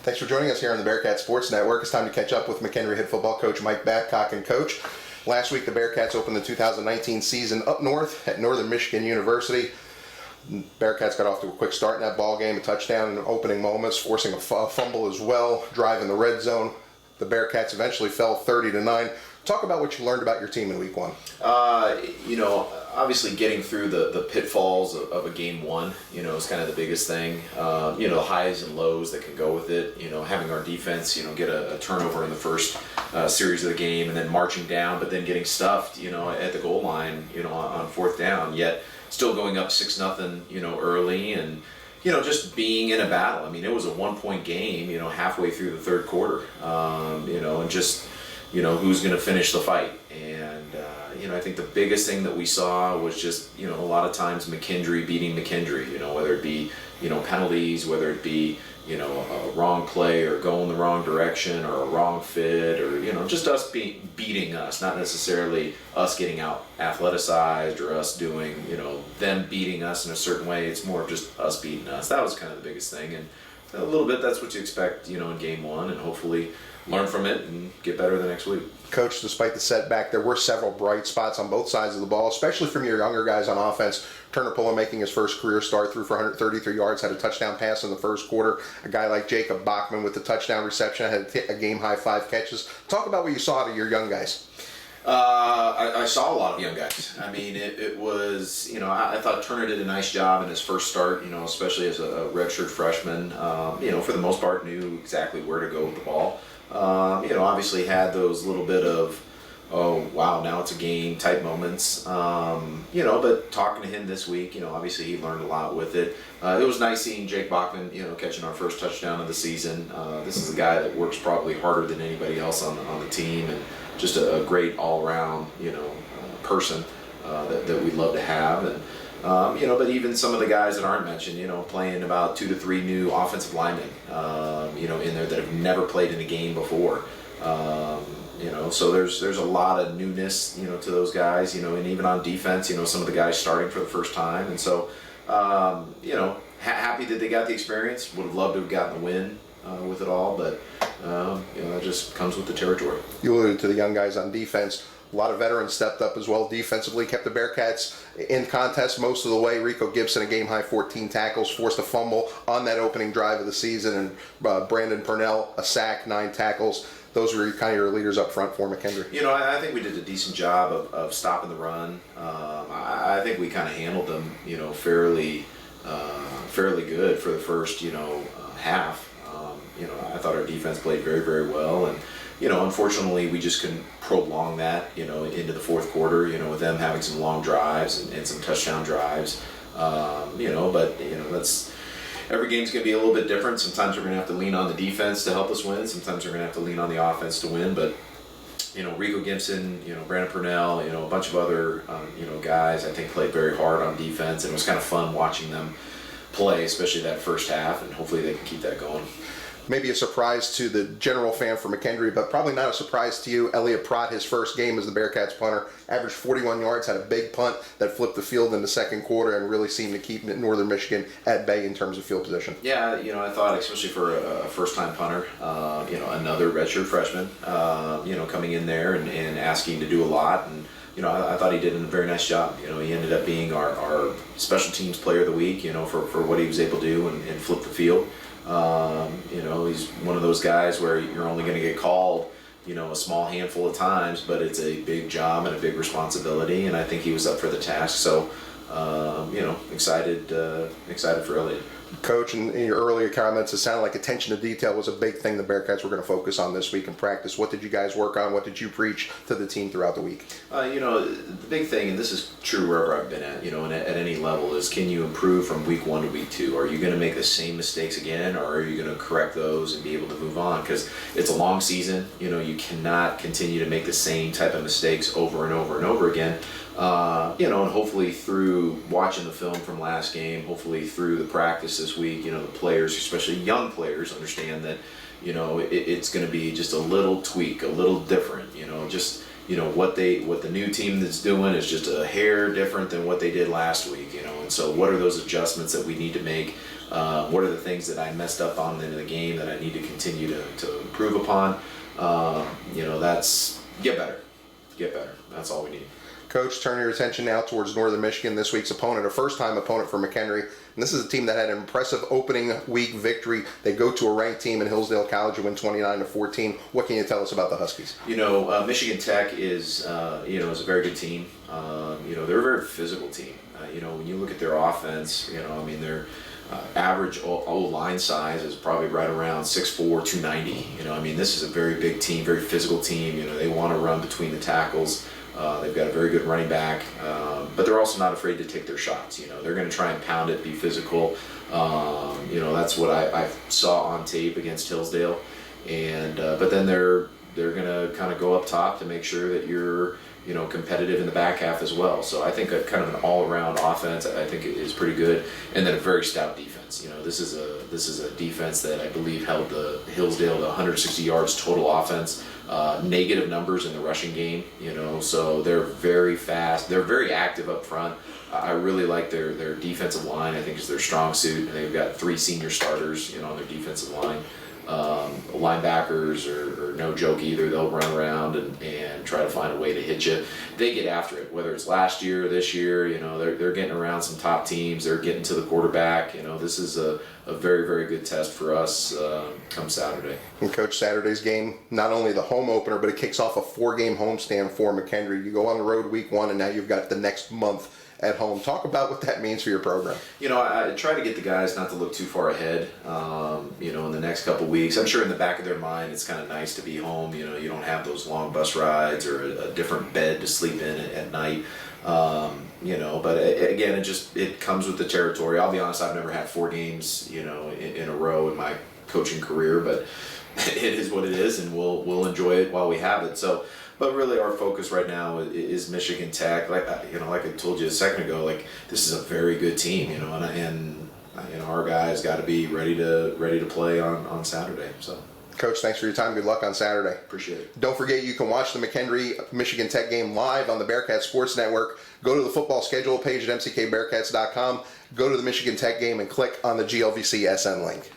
Thanks for joining us here on the Bearcats Sports Network. It's time to catch up with McKendree head football coach Mike Babcock. And Coach, last week the Bearcats opened the 2019 season up north at Northern Michigan University. Bearcats got off to a quick start in that ball game, a touchdown in the opening moments, forcing a fumble as well, driving the red zone. The Bearcats eventually fell 30-9. Talk about what you learned about your team in week one. Obviously getting through the pitfalls of a game one, is kind of the biggest thing. The highs and lows that can go with it. Having our defense, get a turnover in the first series of the game and then marching down, but then getting stuffed, at the goal line, on fourth down, yet still going up 6-0, early and, just being in a battle. I mean, it was a 1-point game, halfway through the third quarter, and just, who's going to finish the fight. And, I think the biggest thing that we saw was just, a lot of times McKendree beating McKendree, whether it be, penalties, whether it be, a wrong play or going the wrong direction or a wrong fit or, just us beating us, not necessarily us getting out athleticized or us doing, them beating us in a certain way. It's more of just us beating us. That was kind of the biggest thing. And a little bit, that's what you expect, in game one, and hopefully learn from it and get better the next week. Coach, despite the setback, there were several bright spots on both sides of the ball, especially from your younger guys on offense. Turner Pullen making his first career start, threw for 133 yards, had a touchdown pass in the first quarter. A guy like Jacob Bachman with the touchdown reception had a game-high 5 catches. Talk about what you saw out of your young guys. I saw a lot of young guys. I mean, it was, I thought Turner did a nice job in his first start, especially as a redshirt freshman. For the most part, knew exactly where to go with the ball. Obviously had those little bit of, oh, wow, now it's a game type moments. But talking to him this week, obviously he learned a lot with it. It was nice seeing Jake Bachman, catching our first touchdown of the season. This is a guy that works probably harder than anybody else on the team, and just a great all-around, person that we'd love to have. And but even some of the guys that aren't mentioned, playing about 2 to 3 new offensive linemen, in there that have never played in a game before. So there's a lot of newness, to those guys, and even on defense, some of the guys starting for the first time. And so, happy that they got the experience. Would have loved to have gotten the win with it all, but that just comes with the territory. You alluded to the young guys on defense. A lot of veterans stepped up as well defensively, kept the Bearcats in contest most of the way. Rico Gibson, a game-high 14 tackles, forced a fumble on that opening drive of the season, and Brandon Purnell, a sack, 9 tackles. Those were kind of your leaders up front for McKendree. I think we did a decent job of stopping the run. I think we kind of handled them, fairly good for the first, half. I thought our defense played very, very well, and unfortunately we just couldn't prolong that, into the fourth quarter, with them having some long drives and some touchdown drives. That's every game's going to be a little bit different. Sometimes we're going to have to lean on the defense to help us win. Sometimes we're going to have to lean on the offense to win. But, Rico Gibson, Brandon Purnell, a bunch of other, guys I think played very hard on defense. And it was kind of fun watching them play, especially that first half. And hopefully they can keep that going. Maybe a surprise to the general fan for McKendree, but probably not a surprise to you. Elliot Pratt, his first game as the Bearcats punter, averaged 41 yards, had a big punt that flipped the field in the second quarter and really seemed to keep Northern Michigan at bay in terms of field position. Yeah, I thought, especially for a first-time punter, another redshirt freshman, coming in there and asking to do a lot. And, I thought he did a very nice job. He ended up being our special teams player of the week, for what he was able to do and flip the field. He's one of those guys where you're only going to get called, a small handful of times, but it's a big job and a big responsibility, and I think he was up for the task. So, excited for Elliot. Coach, in your earlier comments, it sounded like attention to detail was a big thing the Bearcats were going to focus on this week in practice. What did you guys work on? What did you preach to the team throughout the week? The big thing, and this is true wherever I've been at, and at any level, is can you improve from week 1 to week 2? Are you going to make the same mistakes again, or are you going to correct those and be able to move on? Because it's a long season. You cannot continue to make the same type of mistakes over and over and over again. And hopefully through watching the film from last game, hopefully through the practice this week, the players, especially young players, understand that, it's going to be just a little tweak, a little different, what the new team that's doing is just a hair different than what they did last week, and so what are those adjustments that we need to make What are the things that I messed up on in the game that I need to continue to improve upon? That's get better. That's all we need. Coach, turn your attention now towards Northern Michigan, this week's opponent, a first-time opponent for McKendree. And this is a team that had an impressive opening week victory. They go to a ranked team in Hillsdale College and win 29-14. What can you tell us about the Huskies? Michigan Tech is a very good team. They're a very physical team. When you look at their offense, their average O-line size is probably right around 6'4", 290. This is a very big team, very physical team. They want to run between the tackles. They've got a very good running back, but they're also not afraid to take their shots. They're going to try and pound it, be physical. That's what I saw on tape against Hillsdale, but then they're going to kind of go up top to make sure that you're competitive in the back half as well. So I think a kind of an all-around offense I think is pretty good, and then a very stout defense. This is a defense that I believe held the Hillsdale to 160 yards total offense. Negative numbers in the rushing game, so they're very fast. They're very active up front. I really like their defensive line. I think is their strong suit. And they've got 3 senior starters, on their defensive line. Linebackers are no joke either. They'll run around and try to find a way to hit you. They get after it, whether it's last year or this year. They're getting around some top teams. They're getting to the quarterback. This is a very, very good test for us come Saturday. And Coach, Saturday's game, not only the home opener, but it kicks off a 4-game homestand for McKendree. You go on the road week 1, and now you've got the next month at home. Talk about what that means for your program. I try to get the guys not to look too far ahead, in the next couple weeks. I'm sure in the back of their mind it's kind of nice to be home. You don't have those long bus rides or a different bed to sleep in at night. But again, it comes with the territory. I'll be honest, I've never had 4 games, in a row in my coaching career, but it is what it is, and we'll enjoy it while we have it. So, but really, our focus right now is Michigan Tech. Like I told you a second ago, this is a very good team, and our guys got to be ready to play on Saturday. So. Coach, thanks for your time. Good luck on Saturday. Appreciate it. Don't forget, you can watch the McKendree Michigan Tech game live on the Bearcats Sports Network. Go to the football schedule page at mckbearcats.com. Go to the Michigan Tech game and click on the GLVC SN link.